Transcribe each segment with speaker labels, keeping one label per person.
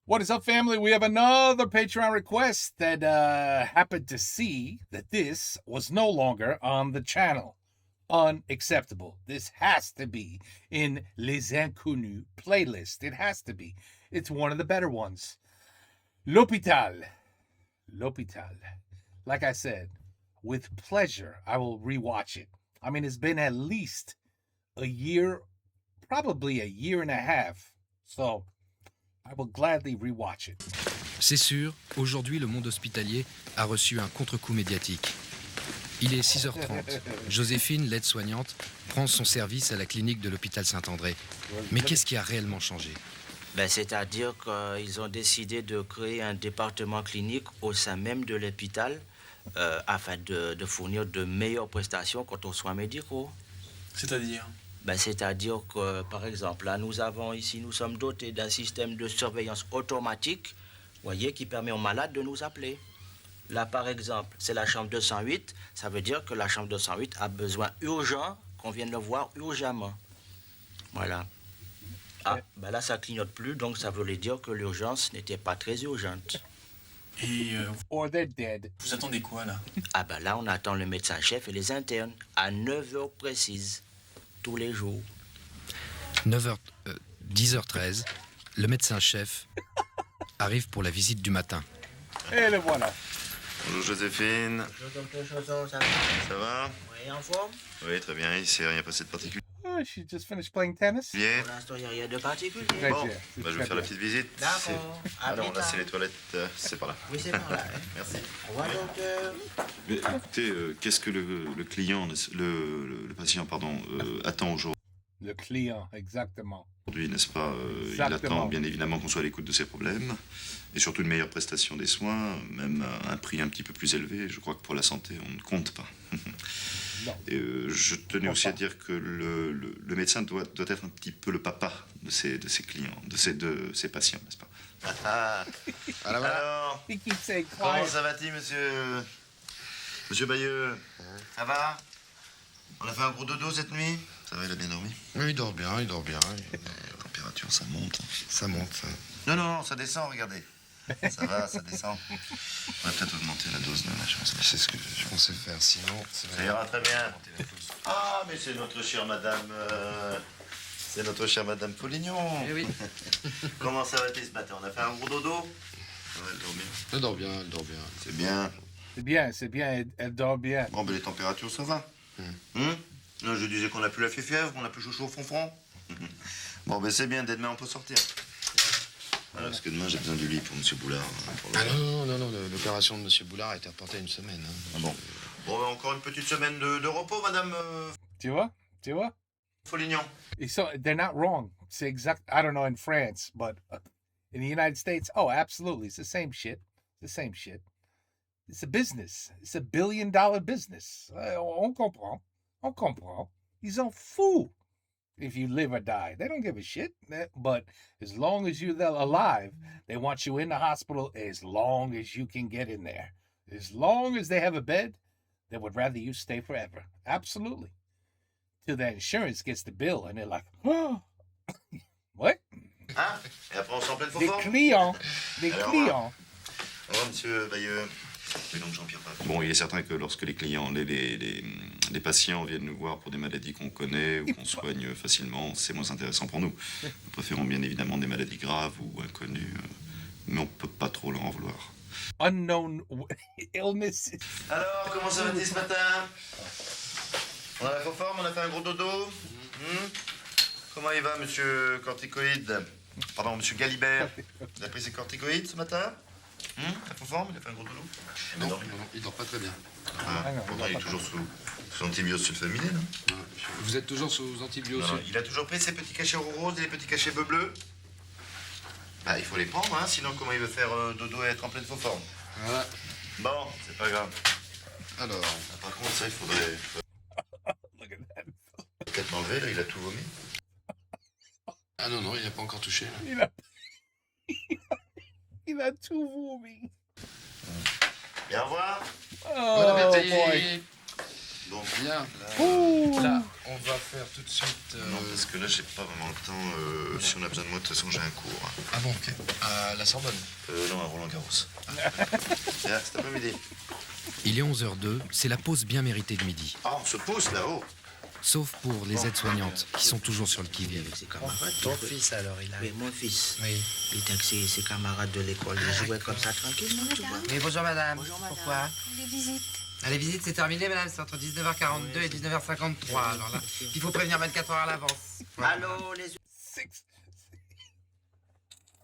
Speaker 1: What is up, family? We have another Patreon request that happened to see that this was no longer on the channel. Unacceptable. This has to be in Les Inconnus playlist. It has to be. It's one of the better ones. L'Hôpital. L'Hôpital. Like I said, with pleasure, I will rewatch it. I mean, it's been at least a year, probably a year and a half. So I will gladly rewatch it.
Speaker 2: C'est sûr, aujourd'hui, le monde hospitalier a reçu un contre-coup médiatique. Il est 6h30. Joséphine, l'aide-soignante, prend son service à la clinique de l'hôpital Saint-André. Mais qu'est-ce qui a réellement changé ?
Speaker 3: C'est-à-dire qu'ils ont décidé de créer un département clinique au sein même de l'hôpital afin de fournir de meilleures prestations quant aux soins médicaux.
Speaker 4: C'est-à-dire ?
Speaker 3: C'est-à-dire que, par exemple, là, nous sommes dotés d'un système de surveillance automatique, voyez, qui permet aux malades de nous appeler. Là, par exemple, c'est la chambre 208, ça veut dire que la chambre 208 a besoin urgent qu'on vienne le voir urgemment. Voilà. Ah, là, ça clignote plus, donc ça voulait dire que l'urgence n'était pas très urgente.
Speaker 4: Et
Speaker 1: Or they're dead.
Speaker 4: vous attendez quoi, là ?
Speaker 3: Là, on attend le médecin-chef et les internes à 9h précises, tous les jours.
Speaker 2: 10h13, le médecin-chef arrive pour la visite du matin.
Speaker 1: Et le voilà.
Speaker 5: Bonjour Joséphine, ça va?
Speaker 3: Oui, en forme?
Speaker 5: Oui, très bien, il ne s'est rien passé de particulier.
Speaker 1: Oh, she just finished playing tennis.
Speaker 5: Bien.
Speaker 3: Pour l'instant, il n'y a rien de particulier.
Speaker 1: Très
Speaker 5: Bon,
Speaker 1: bien.
Speaker 5: je vais faire la petite visite.
Speaker 3: D'accord. À
Speaker 5: Alors,
Speaker 3: plus
Speaker 5: là,
Speaker 3: tard.
Speaker 5: c'est les toilettes, c'est par là.
Speaker 3: Oui, c'est par là.
Speaker 5: Merci.
Speaker 3: Au revoir, docteur.
Speaker 5: Mais, écoutez, qu'est-ce que le client, le patient, pardon, attend aujourd'hui,
Speaker 1: Le client, exactement.
Speaker 5: n'est-ce pas? Il
Speaker 1: Exactement.
Speaker 5: attend bien évidemment qu'on soit à l'écoute de ses problèmes et surtout une meilleure prestation des soins, même à un prix un petit peu plus élevé. Je crois que pour la santé, on ne compte pas.
Speaker 1: Non.
Speaker 5: Et je tenais aussi à dire que le médecin doit être un petit peu le papa de ses clients, de ses patients, n'est-ce pas? Alors,
Speaker 1: He keeps saying
Speaker 5: comment
Speaker 1: quiet.
Speaker 5: ça va-t-il, monsieur Bayeux? Ça va? On a fait un gros dodo cette nuit? Ça va, il a bien dormi?
Speaker 6: Oui, il dort bien.
Speaker 5: La température, ça monte.
Speaker 6: Ça monte.
Speaker 5: Non, ça descend, regardez. Ça va, ça descend. On va peut-être augmenter la dose de la chance.
Speaker 6: C'est ce que je pensais faire, sinon...
Speaker 5: Ça ira très bien. Ah, mais c'est notre chère madame... C'est notre chère madame Polignon.
Speaker 6: Eh oui.
Speaker 5: Comment ça va-t-il ce matin? On a fait un gros dodo? Ouais, elle dort bien.
Speaker 6: Elle dort bien.
Speaker 5: C'est bien.
Speaker 1: C'est bien, elle dort bien.
Speaker 5: Bon, ben les températures, ça va. Non, je disais qu'on n'a plus la fièvre, qu'on n'a plus chaud au fond. Bon, ben c'est bien, dès demain on peut sortir. Voilà, parce que demain j'ai besoin du lit pour monsieur Boulard.
Speaker 6: Ah non, l'opération de monsieur Boulard a été reportée à une semaine.
Speaker 5: Ah bon. Bon, ben, encore une petite semaine de repos, madame
Speaker 1: Tu vois?
Speaker 5: Folignon.
Speaker 1: So they're not wrong. C'est exact. I don't know in France, but in the United States, oh, absolutely, it's the same shit. It's a business. It's $1 billion business. On comprend. Ils sont fous if you live or die. They don't give a shit. But as long as you're alive, they want you in the hospital as long as you can get in there. As long as they have a bed, they would rather you stay forever. Absolutely. Till the insurance gets the bill and they're like, oh, what?
Speaker 5: Hein? Et après on s'en pleine
Speaker 1: Des
Speaker 5: faux
Speaker 1: clients.
Speaker 5: Au revoir, monsieur Bayeux. Mais donc, Jean-Pierre Pape. Bon, il est certain que lorsque les clients, les patients viennent nous voir pour des maladies qu'on connaît ou qu'on soigne facilement, c'est moins intéressant pour nous. Nous préférons bien évidemment des maladies graves ou inconnues, mais on ne peut pas trop leur en vouloir.
Speaker 1: Unknown illness.
Speaker 5: Alors, comment ça va-t-il ce matin? On a la forme, on a fait un gros dodo. Comment il va, monsieur Corticoïde? Pardon, monsieur Galibert. Il a pris ses corticoïdes ce matin? La forme, il a fait un gros dodo?
Speaker 6: Non, il dort pas très bien.
Speaker 5: Pourtant, il est toujours sous antibiose sulfaminé, non?
Speaker 6: Vous êtes toujours sous antibiotiques?
Speaker 5: Non, il a toujours pris ses petits cachets roses et les petits cachets bleus. Il faut les prendre, hein, sinon comment il veut faire dodo et être en pleine faux forme?
Speaker 6: Voilà.
Speaker 5: Bon, c'est pas grave.
Speaker 6: Alors...
Speaker 5: Par contre, ça, il faudrait
Speaker 1: Look at that.
Speaker 5: peut-être l'enlever, là, il a tout vomi.
Speaker 6: Ah non, il n'a pas encore touché. Là.
Speaker 1: Il a tout vomi.
Speaker 5: Et au revoir.
Speaker 1: Oh,
Speaker 6: Bon appétit.
Speaker 1: boy.
Speaker 5: Bon,
Speaker 6: Bien.
Speaker 1: Ouh.
Speaker 6: Là, On va faire tout de suite.
Speaker 5: Non, parce que là, j'ai pas vraiment le temps. Si on a besoin de moi, de toute façon, j'ai un cours. Hein.
Speaker 6: Ah bon, ok. À la Sorbonne.
Speaker 5: Non, à Roland-Garros. Tiens, cet après-midi.
Speaker 2: Il est 11h02, c'est la pause bien méritée de midi.
Speaker 5: Ah, on se pousse là-haut.
Speaker 2: Sauf pour les aides-soignantes, qui sont toujours sur le qui-vive.
Speaker 3: Avec ses camarades.
Speaker 6: Ton fils, alors, il a.
Speaker 3: Oui, mon fils.
Speaker 6: Oui.
Speaker 3: Il était avec ses camarades de l'école. Il jouait comme ça tranquillement, tu vois.
Speaker 7: Mais bonjour madame.
Speaker 3: Bonjour, madame.
Speaker 7: Pourquoi
Speaker 8: Les visites.
Speaker 7: Ah, les visites c'est terminé madame, c'est entre 19h42 et 19h53. Alors là, il faut prévenir 24 heures à l'avance. Voilà.
Speaker 3: Allô, les
Speaker 1: Six.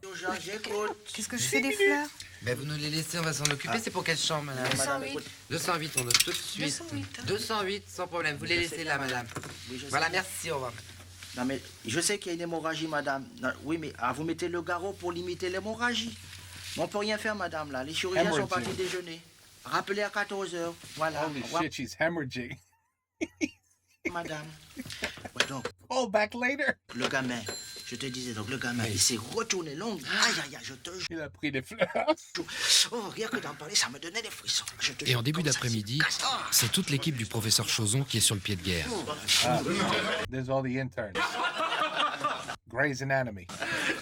Speaker 3: urgences, j'écoute.
Speaker 8: Qu'est-ce que je fais des fleurs?
Speaker 7: Ben vous nous les laissez, on va s'en occuper. C'est pour quelle chambre madame?
Speaker 8: 208.
Speaker 7: 208, on note tout de suite.
Speaker 8: 208.
Speaker 7: 208, sans problème. Vous les laissez là madame.
Speaker 3: Oui, je
Speaker 7: Voilà,
Speaker 3: sais.
Speaker 7: merci, au revoir.
Speaker 3: Non, mais je sais qu'il y a une hémorragie, madame. Non, oui, mais vous mettez le garrot pour limiter l'hémorragie. Mais on peut rien faire, madame, là. Les chirurgiens sont
Speaker 1: Hemorrhaging.
Speaker 3: partis déjeuner. Rappelez à 14h. Voilà.
Speaker 1: Holy
Speaker 3: Au revoir,
Speaker 1: shit, she's hemorrhaging.
Speaker 3: madame. Ouais, donc,
Speaker 1: Call back later.
Speaker 3: le gamin, je te disais, donc le gamin, il s'est retourné long. Aïe, aïe, aïe, je te jure.
Speaker 1: Il a pris des fleurs.
Speaker 3: Oh, rien que d'en parler, ça me donnait des frissons. Je te
Speaker 2: Et
Speaker 3: jure,
Speaker 2: en début
Speaker 3: comme ça,
Speaker 2: d'après-midi,
Speaker 3: c'est casse. Ah,
Speaker 2: c'est toute l'équipe du professeur Chauson qui est sur le pied de guerre.
Speaker 1: There's all the interns. Grey's Anatomy.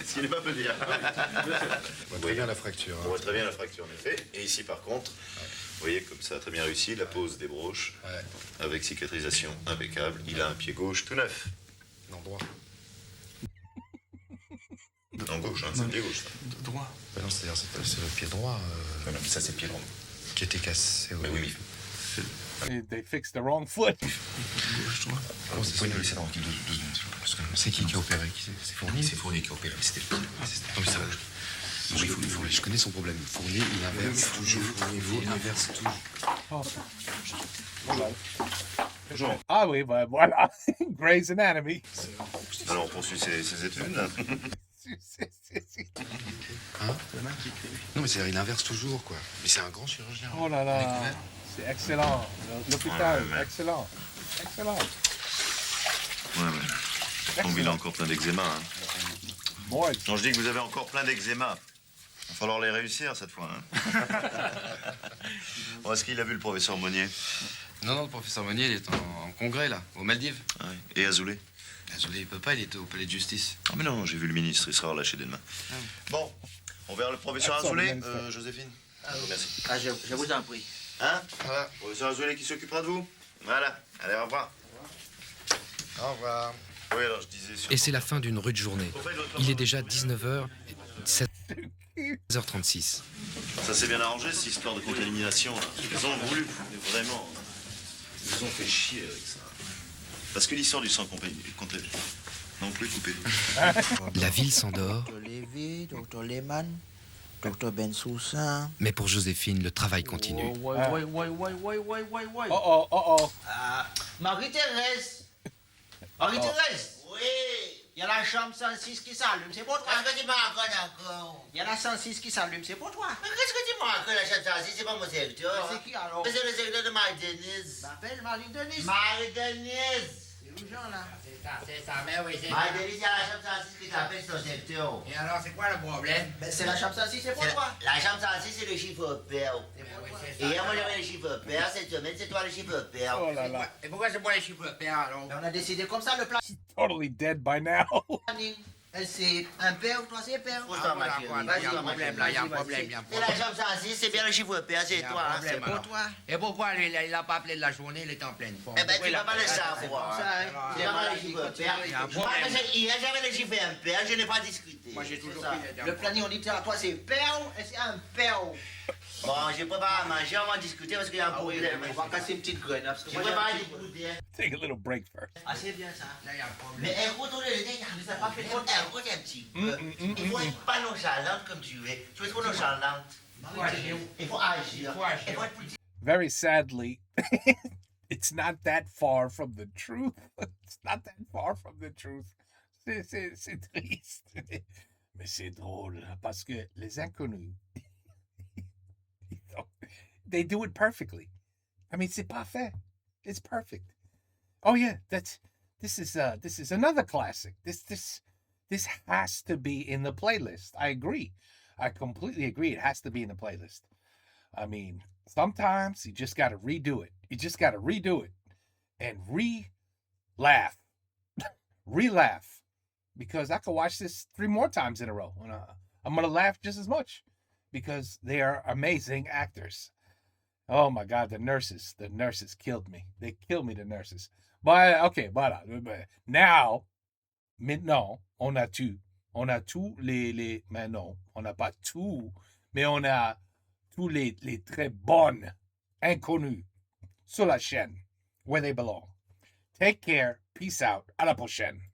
Speaker 5: Ce qui n'est pas peu dire.
Speaker 6: On voit très bien la fracture.
Speaker 5: On voit très bien la fracture, en effet. Et ici, par contre, vous voyez comme ça a très bien réussi, la pose des broches,
Speaker 6: Ouais.
Speaker 5: avec cicatrisation impeccable. Il a un pied gauche tout neuf.
Speaker 6: Non, droit.
Speaker 5: En gauche, hein, c'est le pied gauche. Ça.
Speaker 4: Droit.
Speaker 6: Bah non, c'est-à-dire, c'est le pied droit
Speaker 5: Non, mais ça, c'est le pied droit.
Speaker 6: qui était cassé.
Speaker 5: Mais oui,
Speaker 1: They fixed the wrong foot.
Speaker 4: Gauche, droit.
Speaker 6: Alors, c'est
Speaker 5: vous pouvez nous laisser tranquille 2 secondes, s'il vous plaît, parce que
Speaker 6: C'est qui a opéré? C'est Fournier?
Speaker 5: c'est Fournier qui a opéré, mais c'était le pied.
Speaker 6: Non, mais ça va. Je connais son problème. Fournier, il inverse toujours. Il inverse toujours.
Speaker 5: Bonjour.
Speaker 1: Ah oui, bah, voilà. Grey's Anatomy.
Speaker 5: Alors, on poursuit ses études. Là.
Speaker 6: Hein? Non, mais c'est-à-dire, il inverse toujours, quoi. Mais c'est un grand chirurgien.
Speaker 1: Oh là là. C'est excellent. L'hôpital,
Speaker 5: Ouais, ouais.
Speaker 1: excellent. Excellent.
Speaker 5: Ouais. Donc, il a encore plein d'eczéma. Hein.
Speaker 1: Boy,
Speaker 5: Non, je dis que vous avez encore plein d'eczéma. Il va falloir les réussir cette fois. Hein. Bon, est-ce qu'il a vu le professeur Monnier?
Speaker 7: Non, le professeur Monnier, il est en congrès, là, aux Maldives.
Speaker 5: Ah oui. Et Azoulay?
Speaker 7: Désolé, il peut pas, il était au palais de justice.
Speaker 5: Ah mais non, j'ai vu le ministre, il sera relâché dès demain. Bon, on verra le professeur
Speaker 1: Absolument,
Speaker 5: Azoulay.
Speaker 1: ministre.
Speaker 5: Joséphine, je vous remercie.
Speaker 3: Ah, je vous en prie.
Speaker 5: Hein? Voilà, professeur Azoulay qui s'occupera de vous. Voilà, allez, au revoir.
Speaker 6: Au revoir.
Speaker 5: Oui, alors je disais... Sur...
Speaker 2: Et c'est la fin d'une rude journée. Il est déjà 19h, 16h36.
Speaker 5: Ça s'est bien arrangé, cette histoire de contamination. Là. Ils ont voulu, mais vraiment. Ils nous ont fait chier avec ça. Parce que l'histoire du sang contaminé... Non plus coupé.
Speaker 2: La ville s'endort,
Speaker 3: Dr Lévy, Dr Lehmann, Dr Bensoussan.
Speaker 2: mais pour Joséphine, le travail continue.
Speaker 3: Ouais.
Speaker 1: oh, oh.
Speaker 3: Ah, Marie-Thérèse. Marie-Thérèse. Oui. Il y a la chambre 106 qui s'allume, c'est pour toi.
Speaker 9: Qu'est-ce que tu m'as encore?
Speaker 3: Il y a la 106 qui s'allume, c'est pour toi.
Speaker 9: Mais qu'est-ce que tu m'as encore la chanson? C'est pas mon secteur.
Speaker 3: C'est qui alors?
Speaker 9: Mais c'est le secteur de Marie-Denise.
Speaker 3: M'appelle Marie-Denise.
Speaker 9: Marie-Denise.
Speaker 3: C'est urgent là.
Speaker 7: C'est ça, mais oui, c'est
Speaker 9: Marie-Denise, il y a la chambre 106 qui t'appelle son secteur.
Speaker 7: Et alors, c'est quoi le problème?
Speaker 3: Ben, c'est la chambre 106, c'est pour toi.
Speaker 9: La chambre 106, c'est le chiffre pair.
Speaker 3: C'est pour toi.
Speaker 9: Et hier, moi, j'avais le chiffre pair. Cette semaine, c'est toi le chiffre pair.
Speaker 1: Oh là là.
Speaker 7: Et pourquoi c'est moi les chiffres pères alors?
Speaker 3: Ben, on a décidé comme ça le
Speaker 1: Totally dead by now.
Speaker 3: planning. Elle c'est un père ou toi c'est père.
Speaker 9: Pousse-toi, ma chérie.
Speaker 7: Il y a un problème là, il y a un problème, il y a un
Speaker 9: Et la
Speaker 7: problème.
Speaker 9: chambre 106, c'est bien le chiffre pair, c'est
Speaker 7: Il y a un
Speaker 9: toi. hein.
Speaker 7: problème,
Speaker 3: C'est pour
Speaker 7: alors.
Speaker 3: toi.
Speaker 7: Et pourquoi lui, il a pas appelé de la journée, il était en pleine forme?
Speaker 9: Eh ben,
Speaker 7: Pourquoi
Speaker 9: tu
Speaker 7: il a
Speaker 9: vas pas le
Speaker 7: appelé?
Speaker 9: savoir.
Speaker 3: Ça, hein.
Speaker 7: Alors,
Speaker 9: Tu vas pas le chiffre pair.
Speaker 7: Il y a un
Speaker 9: Moi,
Speaker 7: problème.
Speaker 9: hier, j'avais le chiffre impair, je n'ai pas discuté.
Speaker 7: Moi, j'ai toujours
Speaker 3: C'est ça.
Speaker 7: pris
Speaker 3: Le planning, on dit à toi c'est père et c'est un père.
Speaker 9: Bon, je prépare à manger, on va discuter parce qu'il y a un
Speaker 3: Ah oui,
Speaker 9: problème.
Speaker 3: on va casser une petite graine. Parce que
Speaker 9: Je
Speaker 3: moi,
Speaker 9: prépare à
Speaker 3: j'ai un petit-
Speaker 9: discuter.
Speaker 1: Take a little break first.
Speaker 3: Ah, c'est bien ça.
Speaker 7: Là, il y a un problème.
Speaker 9: Mais écoute, on est mais ça pas fait écoute un petit peu. Il faut être pas nonchalante comme tu es. Tu es trop nonchalante. Il faut agir.
Speaker 7: Il faut agir.
Speaker 9: Il faut être plus
Speaker 1: Very sadly, it's not that far from the truth. It's not that far from the truth. C'est triste. Mais c'est drôle parce que les inconnus, they do it perfectly. I mean, c'est parfait. It's perfect. Oh yeah, this is another classic. This has to be in the playlist. I agree. I completely agree. It has to be in the playlist. I mean, sometimes you just got to redo it. You just got to redo it and laugh, re-laugh, because I could watch this 3 more times in a row, and I'm gonna laugh just as much because they are amazing actors. Oh my God, the nurses killed me. They killed me, the nurses. But okay, but now, maintenant, on a tous les, mais non, on n'a pas tout, mais on a tous les très bonnes inconnus sur la chaîne where they belong. Take care, peace out, à la prochaine.